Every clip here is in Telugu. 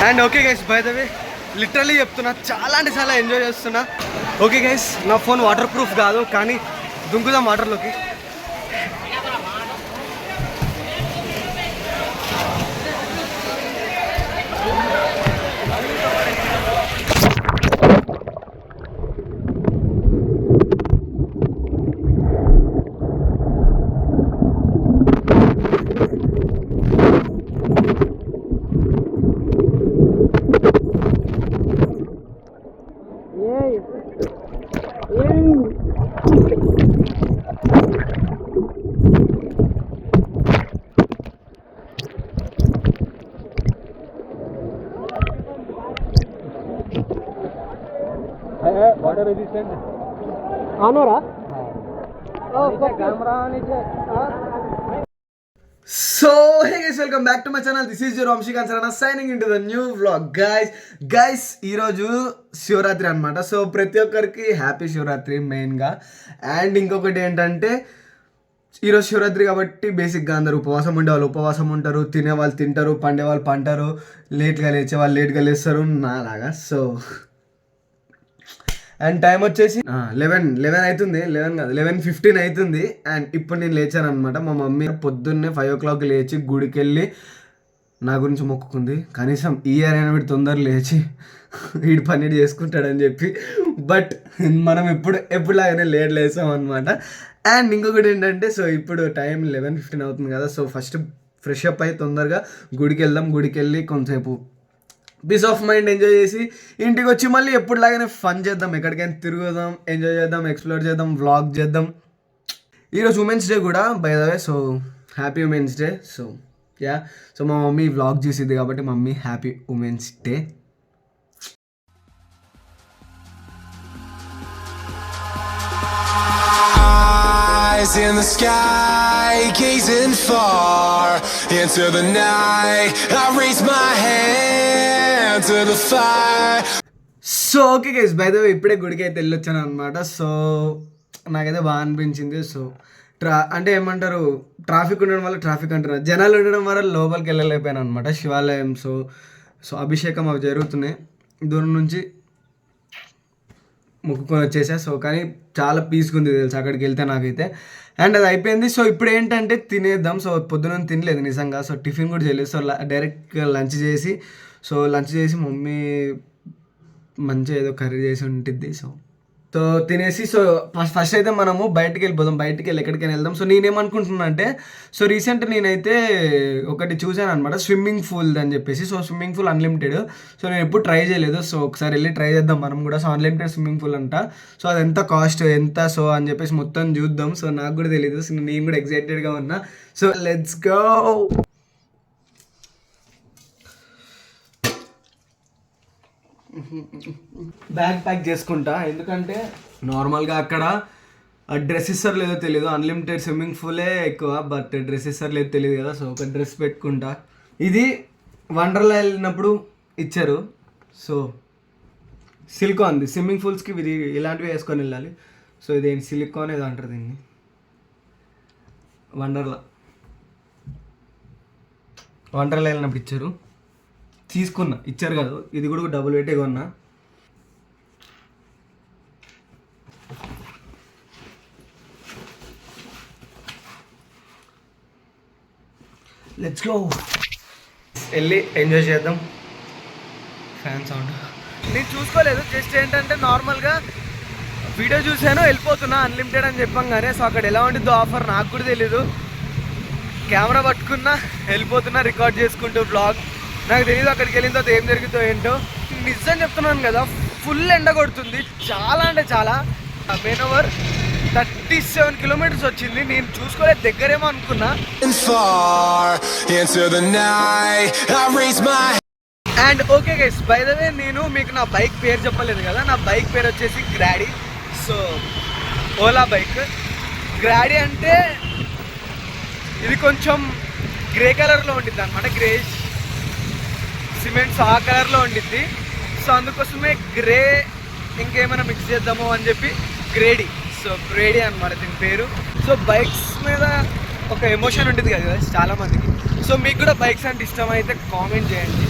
And okay guys, by the way literally చెప్తున్నా, చాలా అంటే చాలా ఎంజాయ్ చేస్తున్నా. ఓకే గైస్, నా ఫోన్ వాటర్ ప్రూఫ్ కాదు, కానీ దుంకుదాం వాటర్లోకి. वाटर रेजिस्टेंट ఆనోరా कैमरा नीचे. So hey guys, welcome back to my channel. This is your Ramshikant Sarana signing into the new vlog. Guys ఈ రోజు శివరాత్రి అన్నమాట. సో ప్రతి ఒక్కరికి హ్యాపీ శివరాత్రి మెయిన్గా. అండ్ ఇంకొకటి ఏంటంటే ఈరోజు శివరాత్రి కాబట్టి బేసిక్గా అందరూ ఉపవాసం ఉండే వాళ్ళు ఉపవాసం ఉంటారు, తినే వాళ్ళు తింటారు, పండే వాళ్ళు పంటారు, లేట్గా లేచే వాళ్ళు లేట్గా లేస్తారు నాలాగా. సో అండ్ టైం వచ్చేసి 11 అవుతుంది, 11 కాదు 11:15 అవుతుంది. అండ్ ఇప్పుడు నేను లేచాను అనమాట. మా మమ్మీ పొద్దున్నే 5 o'clock లేచి గుడికి వెళ్ళి నా గురించి మొక్కుకుంది, కనీసం ఈ ఇయర్ అయినా వీడు తొందర లేచి వీడు పన్నీరు చేసుకుంటాడని చెప్పి. బట్ మనం ఎప్పుడులాగానే లేట్ లేసాం అనమాట. అండ్ ఇంకొకటి ఏంటంటే, సో ఇప్పుడు టైం 11:15 అవుతుంది కదా. సో ఫస్ట్ ఫ్రెష్ అప్ అయ్యి తొందరగా గుడికి వెళ్దాం. గుడికి వెళ్ళి కొంతసేపు పీస్ ఆఫ్ మైండ్ ఎంజాయ్ చేసి ఇంటికి వచ్చి మళ్ళీ ఎప్పుడులాగానే ఫన్ చేద్దాం, ఎక్కడికైనా తిరుగుదాం, ఎంజాయ్ చేద్దాం, ఎక్స్ప్లోర్ చేద్దాం, వ్లాగ్ చేద్దాం. ఈరోజు ఉమెన్స్ డే కూడా by the way. So happy women's day. So yeah, so మా మమ్మీ వ్లాగ్ చేసింది కాబట్టి mummy happy women's day. In the sky, gazing far into the night, I raise my hand to the fire. So okay guys, by the way ఇప్పుడే గుడికి అయితే వెళ్ళొచ్చాను అనమాట. సో నాకైతే బాగా అనిపించింది. సో అంటే ఏమంటారు, ట్రాఫిక్ ఉండడం వల్ల, ట్రాఫిక్ అంటున్నారు, జనాలు ఉండడం వల్ల లోపలికి వెళ్ళలేకపోయాను అనమాట. శివాలయం సో అభిషేకం అవి జరుగుతున్నాయి, దూరం నుంచి మొక్కుకొని వచ్చేసా. సో కానీ చాలా పీస్గా ఉంది తెలుసు అక్కడికి వెళ్తే నాకైతే. అండ్ అది అయిపోయింది. సో ఇప్పుడు ఏంటంటే తినేద్దాం. సో పొద్దున తినలేదు నిజంగా. సో టిఫిన్ కూడా చేయలేదు. సో డైరెక్ట్గా లంచ్ చేసి మమ్మీ మంచిగా ఏదో కర్రీ చేసి ఉంటుంది. సో తినేసి సో ఫస్ట్ అయితే మనము బయటికి వెళ్ళిపోదాం. బయటికి వెళ్ళి ఎక్కడికైనా వెళ్దాం. సో నేనేమనుకుంటున్నా అంటే, సో రీసెంట్ నేనైతే ఒకటి చూసాను అనమాట, స్విమ్మింగ్ పూల్ అని చెప్పేసి. So swimming pool unlimited. So నేను ఎప్పుడు ట్రై చేయలేదు. సో ఒకసారి వెళ్ళి ట్రై చేద్దాం మనం కూడా. సో అన్లిమిటెడ్ స్విమ్మింగ్ పూల్ అంట. సో అది ఎంత కాస్ట్ ఎంత సో అని చెప్పేసి మొత్తం చూద్దాం. సో నాకు కూడా తెలియదు. సో నేను కూడా ఎక్సైటెడ్గా ఉన్నా. So let's go. Bag pack చేసుకుంటా, ఎందుకంటే నార్మల్గా అక్కడ డ్రెస్ ఇస్తారు లేదో తెలియదు. అన్లిమిటెడ్ స్విమ్మింగ్ పూలే ఎక్కువ, బట్ డ్రెస్ ఇస్తారు లేదో తెలియదు కదా. సో ఒక డ్రెస్ పెట్టుకుంటా. ఇది వండర్లా వెళ్ళినప్పుడు ఇచ్చారు. సో సిలికాన్ది స్విమ్మింగ్ పూల్స్కి ఇది ఇలాంటివి వేసుకొని వెళ్ళాలి. సో ఇదేంటి సిలికాన్ ఏదో అంటారు దీన్ని, వండర్లా వెళ్ళినప్పుడు ఇచ్చారు, తీసుకున్నా. ఇచ్చారు కదా, ఇది కూడా డబుల్ వెయిటే కొన్నా. లెట్స్ గో, వెళ్ళి ఎంజాయ్ చేద్దాం. ఫ్యాన్ సౌండ్ నేను చూసుకోలేదు, జస్ట్ ఏంటంటే నార్మల్గా వీడియో చూసాను, వెళ్ళిపోతున్నా అన్లిమిటెడ్ అని చెప్పంగానే. సో అక్కడ ఎలా ఉంటుందో ఆఫర్ నాకు కూడా తెలీదు. కెమెరా పట్టుకున్నా వెళ్ళిపోతున్నా, రికార్డ్ చేసుకుంటూ బ్లాగ్. నాకు తెలియదు అక్కడికి వెళ్ళిన తర్వాత ఏం జరుగుతుందో ఏంటో. నిజం చెప్తున్నాను కదా, ఫుల్ ఎండ కొడుతుంది, చాలా అంటే చాలా. మెయిన్ ఓవర్ 37 kilometers వచ్చింది. నేను చూసుకోలేదు, దగ్గరేమో అనుకున్నా. And okay guys, by the వే నేను మీకు నా బైక్ పేరు చెప్పలేదు కదా. నా బైక్ పేరు వచ్చేసి Grady. So Ola bike Grady. అంటే ఇది కొంచెం గ్రే కలర్లో ఉంటుంది అనమాట, గ్రేష్ సిమెంట్స్ ఆ కలర్లో ఉండిద్ది. సో అందుకోసమే గ్రే ఇంకేమైనా మిక్స్ చేద్దాము అని చెప్పి గ్రేడీ. సో గ్రేడీ అనమాట దీని పేరు. సో బైక్స్ మీద ఒక ఎమోషన్ ఉంటుంది కదా చాలా మందికి. సో మీకు కూడా బైక్స్ అంటే ఇష్టం అయితే కామెంట్ చేయండి.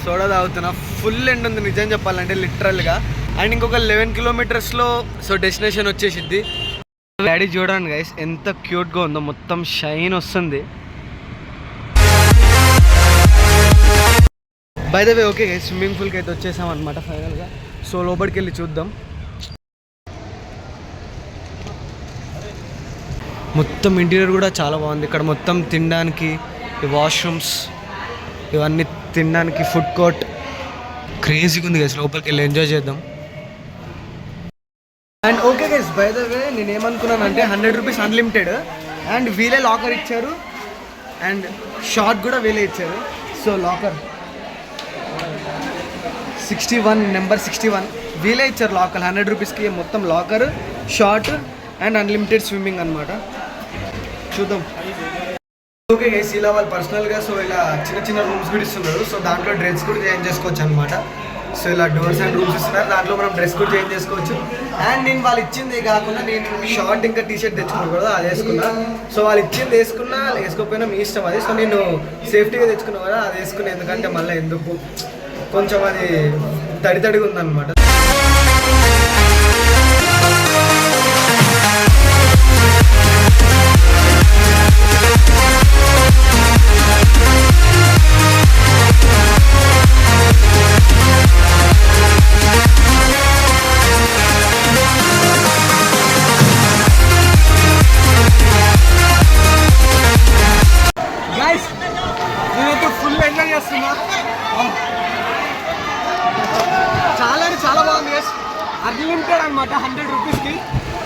సోడా తాగుతున్నా. ఫుల్ ఎండ్ ఉంది నిజం చెప్పాలంటే లిటరల్గా. అండ్ ఇంకొక 11 కిలోమీటర్స్లో సో డెస్టినేషన్ వచ్చేసిద్ది. డాడీ చూడండి గైస్ ఎంత క్యూట్గా ఉందో, మొత్తం షైన్ వస్తుంది. By the way okay guys, swimming పూల్కి అయితే వచ్చేసాం అనమాట ఫైనల్గా. సో లోపలికి వెళ్ళి చూద్దాం. మొత్తం ఇంటీరియర్ కూడా చాలా బాగుంది. ఇక్కడ మొత్తం తినడానికి వాష్రూమ్స్, ఇవన్నీ తినడానికి ఫుడ్ కోర్ట్, క్రేజీగా ఉంది గైస్. లోపలికి వెళ్ళి ఎంజాయ్ చేద్దాం. And okay guys, by the వే నేను ఏమనుకున్నానంటే 100 రూపీస్ అన్లిమిటెడ్, అండ్ వీలే లాకర్ ఇచ్చారు, అండ్ షార్ట్ కూడా వీలే ఇచ్చారు. సో లాకర్ 61 నెంబర్ 61 వీలే ఇచ్చారు లాకర్. 100 రూపీస్కి మొత్తం locker, short and unlimited swimming అనమాట. చూద్దాం. ఓకే గైస్, ఇలా వాళ్ళు పర్సనల్గా సో ఇలా చిన్న చిన్న రూమ్స్ కూడా ఇస్తున్నారు. సో దాంట్లో డ్రెస్ కూడా చేంజ్ చేసుకోవచ్చు అనమాట. సో ఇలా డోర్స్ అండ్ రూమ్స్ ఇస్తున్నారు, దాంట్లో మనం డ్రెస్ కూడా చేంజ్ చేసుకోవచ్చు. అండ్ నేను వాళ్ళు ఇచ్చింది కాకుండా నేను షార్ట్ ఇంకా టీ షర్ట్ తెచ్చుకున్నాను కదా, అది వేసుకున్నా. సో వాళ్ళు ఇచ్చింది వేసుకున్నా వేసుకోకపోయినా మీ ఇష్టం అది. సో నేను సేఫ్టీగా తెచ్చుకున్నా కదా, అది వేసుకున్నా. ఎందుకంటే మళ్ళీ ఎందుకు కొంచెం అది తడిగా ఉందన్నమాట. నేనైతే ఫుల్ ఎంజాయ్ చేస్తున్నా. చాలా అంటే చాలా బాగుంది గైస్. అన్లిమిటెడ్ అనమాట 100 రూపీస్కి.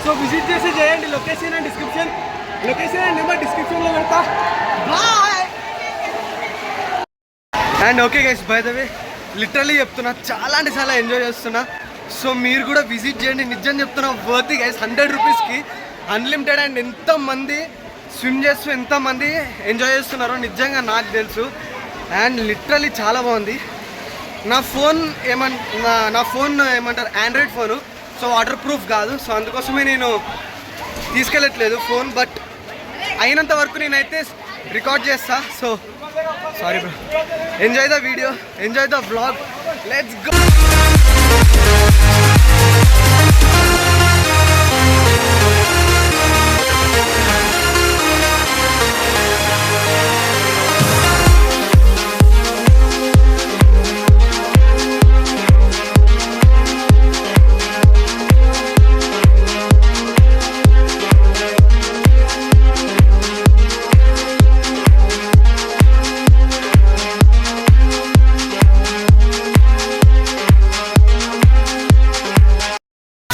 సో విజిట్ చేసి చేయండి. లొకేషన్ అండ్ నెంబర్ డిస్క్రిప్షన్లో పెడతా. Bye. And okay guys, by the way literally చెప్తున్నా, చాలా అంటే చాలా ఎంజాయ్ చేస్తున్నా. సో మీరు కూడా విజిట్ చేయండి. నిజం చెప్తున్నా, వర్త్ గైస్. 100 రూపీస్కి అన్లిమిటెడ్. అండ్ ఎంతమంది స్విమ్ చేస్తూ ఎంతమంది ఎంజాయ్ చేస్తున్నారో నిజంగా నాకు తెలుసు. అండ్ లిటరల్లీ చాలా బాగుంది. నా ఫోన్ ఏమంటారు Android phone. So water proof కాదు. సో అందుకోసమే నేను తీసుకెళ్ళట్లేదు ఫోన్. బట్ అయినంత వరకు నేనైతే రికార్డ్ చేస్తా. So sorry bro. Enjoy the video, enjoy the vlog. Let's go.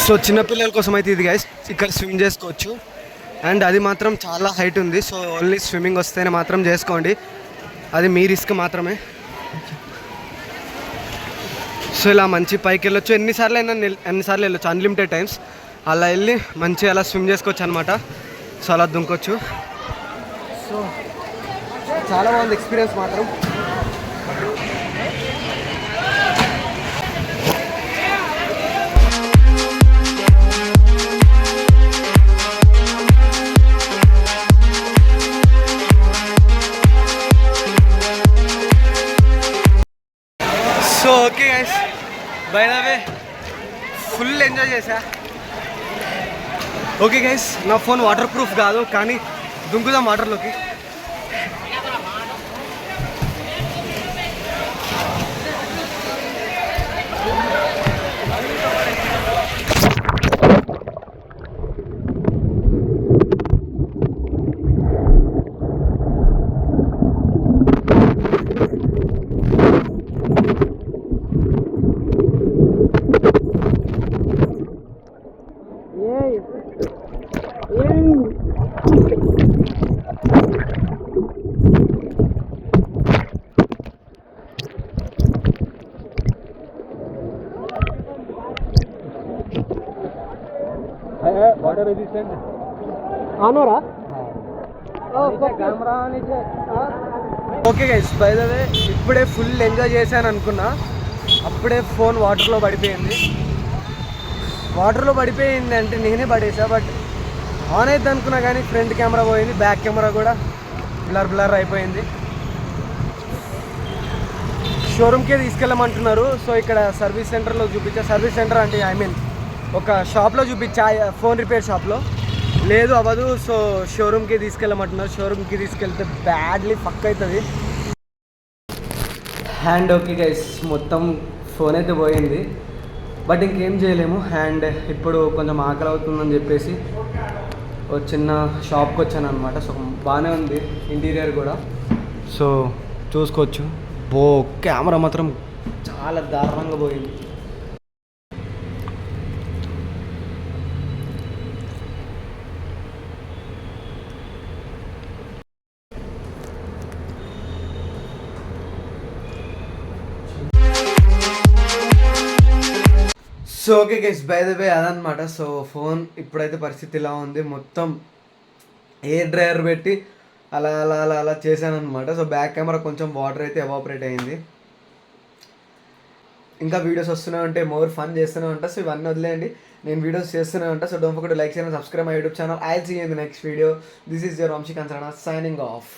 So చిన్నపిల్లల కోసం అయితే ఇది గైస్, ఇక్కడ స్విమ్ చేసుకోవచ్చు. అండ్ అది మాత్రం చాలా హైట్ ఉంది. సో ఓన్లీ స్విమ్మింగ్ వస్తేనే మాత్రం చేసుకోండి, అది మీ రిస్క్ మాత్రమే. సో ఇలా మంచి పైకి వెళ్ళొచ్చు, ఎన్నిసార్లు వెళ్ళొచ్చు, అన్లిమిటెడ్ టైమ్స్. అలా వెళ్ళి మంచిగా అలా స్విమ్ చేసుకోవచ్చు అనమాట. సో అలా దుంకొచ్చు. సో చాలా బాగుంది ఎక్స్పీరియన్స్ మాత్రం. So okay guys, by the way full enjoy చేశా. ఓకే గైస్, నా ఫోన్ వాటర్ ప్రూఫ్ కాదు, కానీ దుంకుదాం వాటర్లోకి. water resistant. ఆనోరా okay guys, by the way ఇప్పుడే ఫుల్ ఎంజాయ్ చేశాను అనుకున్నా, అప్పుడే ఫోన్ వాటర్లో పడిపోయింది. వాటర్లో పడిపోయింది అంటే నేనే పడేసా, బట్ ఆన్ అయితే అనుకున్నా కానీ ఫ్రంట్ కెమెరా పోయింది, బ్యాక్ కెమెరా కూడా బ్లర్ అయిపోయింది. షోరూమ్కే తీసుకెళ్ళమంటున్నారు. సో ఇక్కడ సర్వీస్ సెంటర్లో చూపించా, సర్వీస్ సెంటర్ అంటే ఐ మీన్ ఒక షాప్లో చూపించా, ఫోన్ రిపేర్ షాప్లో. లేదు అవ్వదు, సో షోరూమ్కి తీసుకెళ్ళమంటున్నారు. షోరూమ్కి తీసుకెళ్తే బ్యాడ్లీ ఫక్ అవుతుంది. హ్యాండ్ ఓకే గైస్, మొత్తం ఫోన్ అయితే పోయింది, బట్ ఇంకేం చేయలేము. హ్యాండ్ ఇప్పుడు కొంచెం ఆకలి అవుతుందని చెప్పేసి ఒక చిన్న షాప్కి వచ్చాను అనమాట. సో బాగానే ఉంది ఇంటీరియర్ కూడా, సో చూసుకోవచ్చు. కెమెరా మాత్రం చాలా దారుణంగా పోయింది. So okay guys, by the way అదనమాట. సో ఫోన్ ఇప్పుడైతే పరిస్థితి ఇలా ఉంది, మొత్తం ఎయిర్ డ్రైయర్ పెట్టి అలా అలా అలా అలా చేశాను అనమాట. సో బ్యాక్ కెమెరా కొంచెం వాటర్ అయితే ఎవాపరేట్ అయింది. ఇంకా వీడియోస్ వస్తూనే ఉంటాయి, మోర్ ఫన్ చేస్తూనే ఉంటా. సో ఇవన్నీ వదిలేయండి, నేను వీడియోస్ చేస్తూనే ఉంటా. So don't forget to like, share and subscribe my YouTube channel. I will see you in the next video. This is your Vamsi కన్సర్నా సైనింగ్ ఆఫ్.